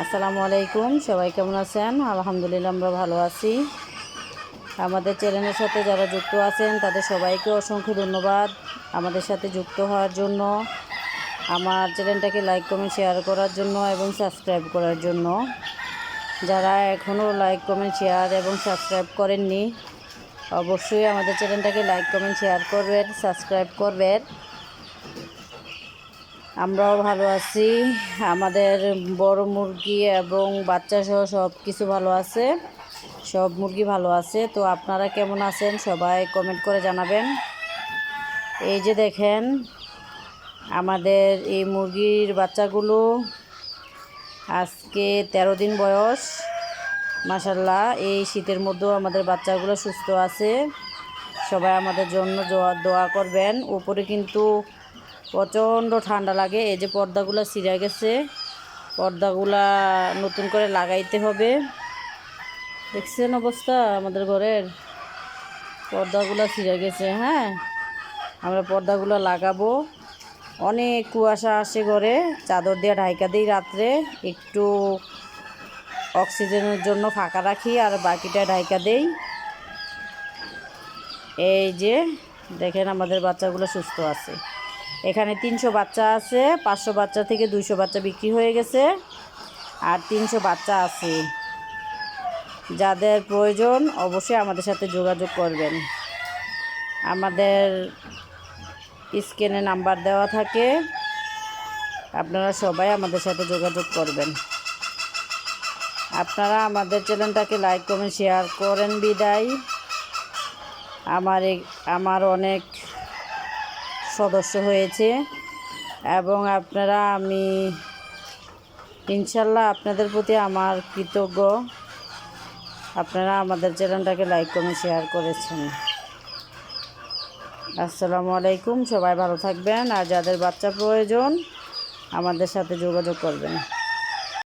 আসসালামু আলাইকুম, সবাই কেমন আছেন? আলহামদুলিল্লাহ আমরা ভালো আছি। আমাদের চ্যানেলের সাথে যারা যুক্ত আছেন তাদের সবাইকে অসংখ্য ধন্যবাদ আমাদের সাথে যুক্ত হওয়ার জন্য, আমার চ্যানেলটাকে লাইক কমেন্ট শেয়ার করার জন্য এবং সাবস্ক্রাইব করার জন্য। যারা এখনও লাইক কমেন্ট শেয়ার এবং সাবস্ক্রাইব করেননি, অবশ্যই আমাদের চ্যানেলটাকে লাইক কমেন্ট শেয়ার করবেন, সাবস্ক্রাইব করবেন। আমরাও ভালো আছি। আমাদের বড় মুরগি এবং বাচ্চা সহ সব কিছু ভালো আছে, সব মুরগি ভালো আছে। তো আপনারা কেমন আছেন সবাই কমেন্ট করে জানাবেন। এই যে দেখেন আমাদের এই মুরগির বাচ্চাগুলো আজকে 13 দিন বয়স। মাশাআল্লাহ, এই শীতের মধ্যেও আমাদের বাচ্চাগুলো সুস্থ আছে। সবাই আমাদের জন্য দোয়া করবেন। উপরে কিন্তু প্রচণ্ড ঠান্ডা লাগে। এই যে পর্দাগুলো ছিঁড়ে গেছে, পর্দাগুলা নতুন করে লাগাইতে হবে। দেখছেন অবস্থা আমাদের ঘরের পর্দাগুলো ছিঁড়ে গেছে। হ্যাঁ, আমরা পর্দাগুলো লাগাবো। অনেক কুয়াশা আসে ঘরে, চাদর দিয়ে ঢাইকা দিই রাত্রে, একটু অক্সিজেনের জন্য ফাঁকা রাখি আর বাকিটা ঢাইকা দেই। এই যে দেখেন আমাদের বাচ্চাগুলো সুস্থ আছে। এখানে 300 বাচ্চা আছে, 500 বাচ্চা থেকে 200 বাচ্চা বিক্রি হয়ে গেছে, আর 300 বাচ্চা আছে। যাদের প্রয়োজন অবশ্যই আমাদের সাথে যোগাযোগ করবেন। আমাদের স্ক্রিনে নাম্বার দেওয়া থাকে, আপনারা সবাই আমাদের সাথে যোগাযোগ করবেন। আপনারা আমাদের চ্যানেলটাকে লাইক কমেন্ট শেয়ার করেন বিদায় আমার অনেক সদস্য হয়েছে, এবং আমি ইনশাল্লাহ আপনাদের প্রতি আমার কৃতজ্ঞ। আপনারা আমাদের চ্যানেলটাকে লাইক কমেন্ট শেয়ার করেছেন। আসসালামু আলাইকুম, সবাই ভালো থাকবেন। আর যাদের বাচ্চা প্রয়োজন আমাদের সাথে যোগাযোগ করবেন।